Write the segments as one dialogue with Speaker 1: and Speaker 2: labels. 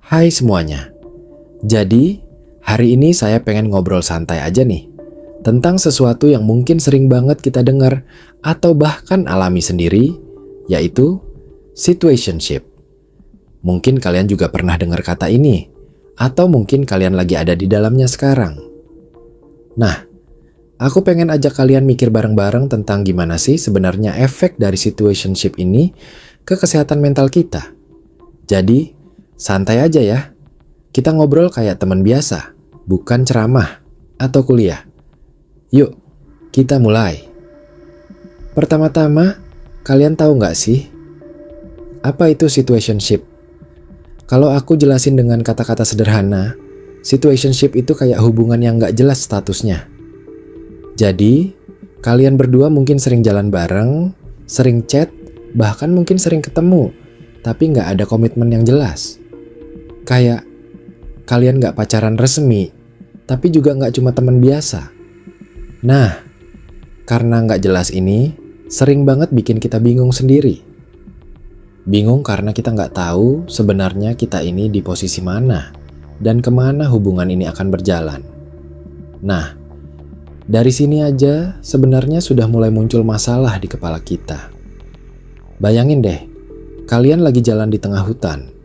Speaker 1: Hai semuanya. Jadi, hari ini saya pengen ngobrol santai aja nih tentang sesuatu yang mungkin sering banget kita dengar atau bahkan alami sendiri, yaitu situationship. Mungkin kalian juga pernah dengar kata ini, atau mungkin kalian lagi ada di dalamnya sekarang. Nah, aku pengen ajak kalian mikir bareng-bareng tentang gimana sih sebenarnya efek dari situationship ini ke kesehatan mental kita. Jadi, santai aja ya. Kita ngobrol kayak teman biasa, bukan ceramah atau kuliah. Yuk, kita mulai. Pertama-tama, kalian tahu nggak sih apa itu situationship? Kalau aku jelasin dengan kata-kata sederhana, situationship itu kayak hubungan yang nggak jelas statusnya. Jadi, kalian berdua mungkin sering jalan bareng, sering chat, bahkan mungkin sering ketemu, tapi nggak ada komitmen yang jelas. Kayak kalian nggak pacaran resmi, tapi juga nggak cuma teman biasa. Nah, karena nggak jelas ini, sering banget bikin kita bingung sendiri. Bingung karena kita nggak tahu sebenarnya kita ini di posisi mana dan kemana hubungan ini akan berjalan. Nah, dari sini aja sebenarnya sudah mulai muncul masalah di kepala kita. Bayangin deh, kalian lagi jalan di tengah hutan,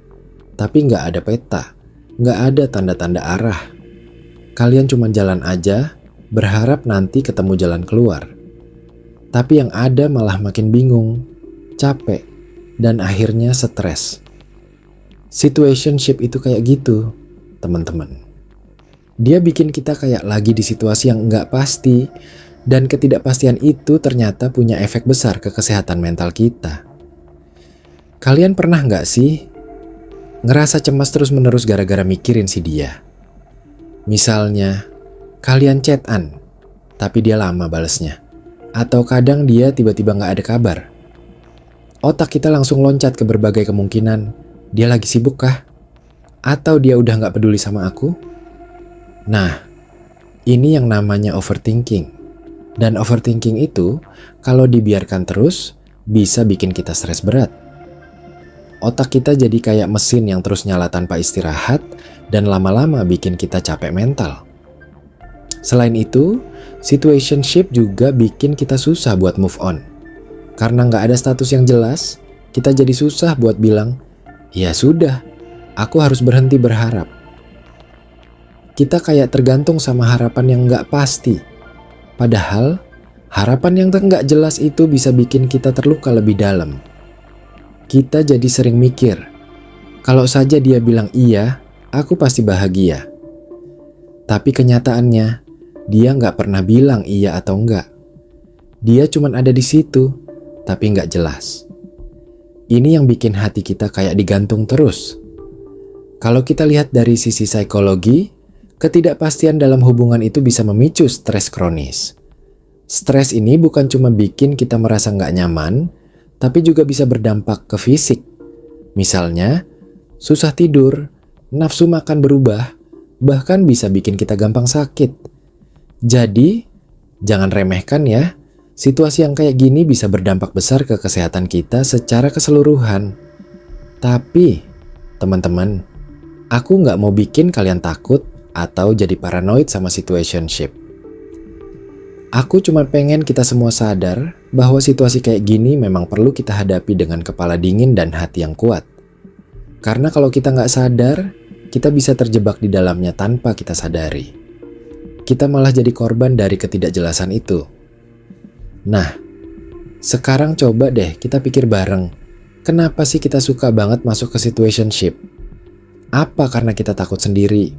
Speaker 1: tapi nggak ada peta, nggak ada tanda-tanda arah. Kalian cuma jalan aja, berharap nanti ketemu jalan keluar. Tapi yang ada malah makin bingung, capek, dan akhirnya stres. Situationship itu kayak gitu, teman-teman. Dia bikin kita kayak lagi di situasi yang nggak pasti, dan ketidakpastian itu ternyata punya efek besar ke kesehatan mental kita. Kalian pernah nggak sih ngerasa cemas terus-menerus gara-gara mikirin si dia? Misalnya, kalian chat-an, tapi dia lama balesnya. Atau kadang dia tiba-tiba nggak ada kabar. Otak kita langsung loncat ke berbagai kemungkinan. Dia lagi sibuk kah? Atau dia udah nggak peduli sama aku? Nah, ini yang namanya overthinking. Dan overthinking itu, kalau dibiarkan terus, bisa bikin kita stres berat. Otak kita jadi kayak mesin yang terus nyala tanpa istirahat dan lama-lama bikin kita capek mental. Selain itu, situationship juga bikin kita susah buat move on. Karena nggak ada status yang jelas, kita jadi susah buat bilang, ya sudah, aku harus berhenti berharap. Kita kayak tergantung sama harapan yang nggak pasti. Padahal, harapan yang nggak jelas itu bisa bikin kita terluka lebih dalam. Kita jadi sering mikir, kalau saja dia bilang iya, aku pasti bahagia. Tapi kenyataannya, dia nggak pernah bilang iya atau enggak. Dia cuma ada di situ, tapi nggak jelas. Ini yang bikin hati kita kayak digantung terus. Kalau kita lihat dari sisi psikologi, ketidakpastian dalam hubungan itu bisa memicu stres kronis. Stres ini bukan cuma bikin kita merasa nggak nyaman, tapi juga bisa berdampak ke fisik. Misalnya, susah tidur, nafsu makan berubah, bahkan bisa bikin kita gampang sakit. Jadi, jangan remehkan ya. Situasi yang kayak gini bisa berdampak besar ke kesehatan kita secara keseluruhan. Tapi, teman-teman, aku nggak mau bikin kalian takut atau jadi paranoid sama situationship. Aku cuma pengen kita semua sadar bahwa situasi kayak gini memang perlu kita hadapi dengan kepala dingin dan hati yang kuat. Karena kalau kita nggak sadar, kita bisa terjebak di dalamnya tanpa kita sadari. Kita malah jadi korban dari ketidakjelasan itu. Nah, sekarang coba deh kita pikir bareng, kenapa sih kita suka banget masuk ke situationship? Apa karena kita takut sendiri?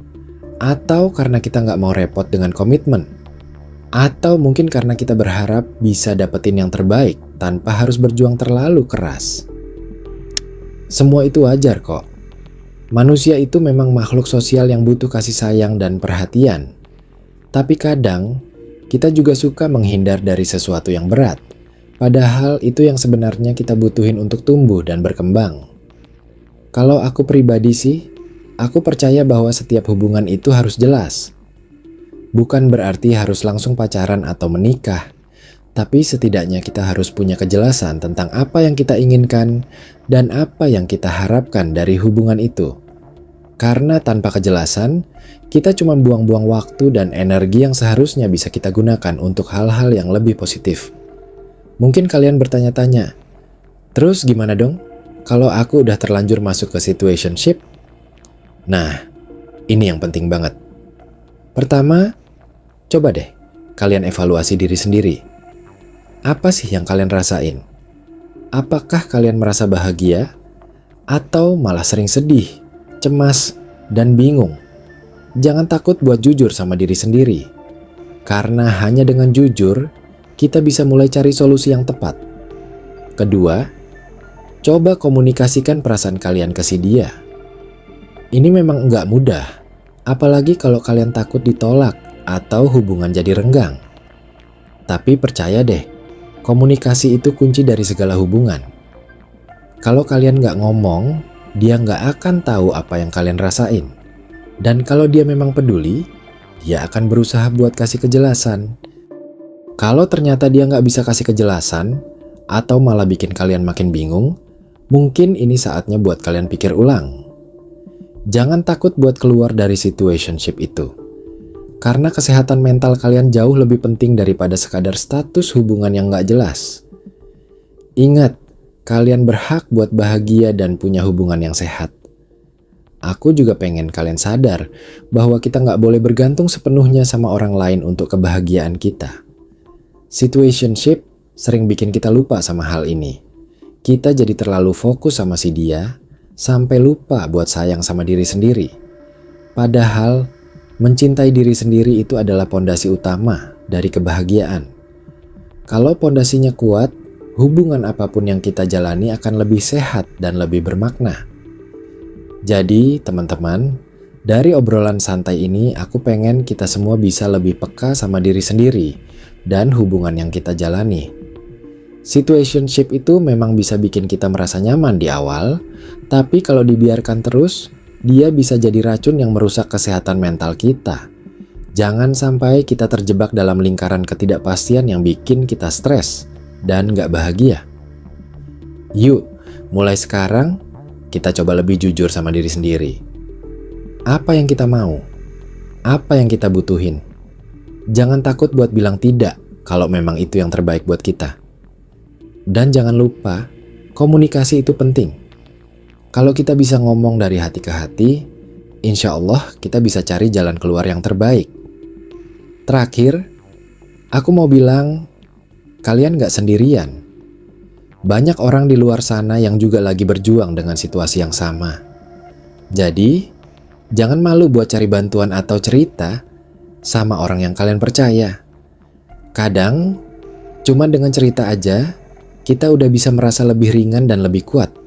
Speaker 1: Atau karena kita nggak mau repot dengan komitmen? Atau mungkin karena kita berharap bisa dapetin yang terbaik tanpa harus berjuang terlalu keras. Semua itu wajar kok. Manusia itu memang makhluk sosial yang butuh kasih sayang dan perhatian. Tapi kadang, kita juga suka menghindar dari sesuatu yang berat. Padahal itu yang sebenarnya kita butuhin untuk tumbuh dan berkembang. Kalau aku pribadi sih, aku percaya bahwa setiap hubungan itu harus jelas. Bukan berarti harus langsung pacaran atau menikah, tapi setidaknya kita harus punya kejelasan tentang apa yang kita inginkan dan apa yang kita harapkan dari hubungan itu. Karena tanpa kejelasan, kita cuma buang-buang waktu dan energi yang seharusnya bisa kita gunakan untuk hal-hal yang lebih positif. Mungkin kalian bertanya-tanya, terus gimana dong kalau aku udah terlanjur masuk ke situationship? Nah, ini yang penting banget. Pertama, coba deh kalian evaluasi diri sendiri. Apa sih yang kalian rasain? Apakah kalian merasa bahagia? Atau malah sering sedih, cemas, dan bingung? Jangan takut buat jujur sama diri sendiri. Karena hanya dengan jujur, kita bisa mulai cari solusi yang tepat. Kedua, coba komunikasikan perasaan kalian ke si dia. Ini memang nggak mudah, apalagi kalau kalian takut ditolak atau hubungan jadi renggang. Tapi percaya deh, komunikasi itu kunci dari segala hubungan. Kalau kalian nggak ngomong, dia nggak akan tahu apa yang kalian rasain. Dan kalau dia memang peduli, dia akan berusaha buat kasih kejelasan. Kalau ternyata dia nggak bisa kasih kejelasan, atau malah bikin kalian makin bingung, mungkin ini saatnya buat kalian pikir ulang. Jangan takut buat keluar dari situationship itu. Karena kesehatan mental kalian jauh lebih penting daripada sekadar status hubungan yang nggak jelas. Ingat, kalian berhak buat bahagia dan punya hubungan yang sehat. Aku juga pengen kalian sadar bahwa kita nggak boleh bergantung sepenuhnya sama orang lain untuk kebahagiaan kita. Situationship sering bikin kita lupa sama hal ini. Kita jadi terlalu fokus sama si dia, sampai lupa buat sayang sama diri sendiri. Padahal, mencintai diri sendiri itu adalah pondasi utama dari kebahagiaan. Kalau pondasinya kuat, hubungan apapun yang kita jalani akan lebih sehat dan lebih bermakna. Jadi, teman-teman, dari obrolan santai ini aku pengen kita semua bisa lebih peka sama diri sendiri dan hubungan yang kita jalani. Situationship itu memang bisa bikin kita merasa nyaman di awal, tapi kalau dibiarkan terus, dia bisa jadi racun yang merusak kesehatan mental kita. Jangan sampai kita terjebak dalam lingkaran ketidakpastian yang bikin kita stres dan gak bahagia. Yuk, mulai sekarang kita coba lebih jujur sama diri sendiri. Apa yang kita mau? Apa yang kita butuhin? Jangan takut buat bilang tidak kalau memang itu yang terbaik buat kita. Dan jangan lupa, komunikasi itu penting. Kalau kita bisa ngomong dari hati ke hati, insya Allah kita bisa cari jalan keluar yang terbaik. Terakhir, aku mau bilang, kalian gak sendirian. Banyak orang di luar sana yang juga lagi berjuang dengan situasi yang sama. Jadi, jangan malu buat cari bantuan atau cerita sama orang yang kalian percaya. Kadang, cuma dengan cerita aja, kita udah bisa merasa lebih ringan dan lebih kuat.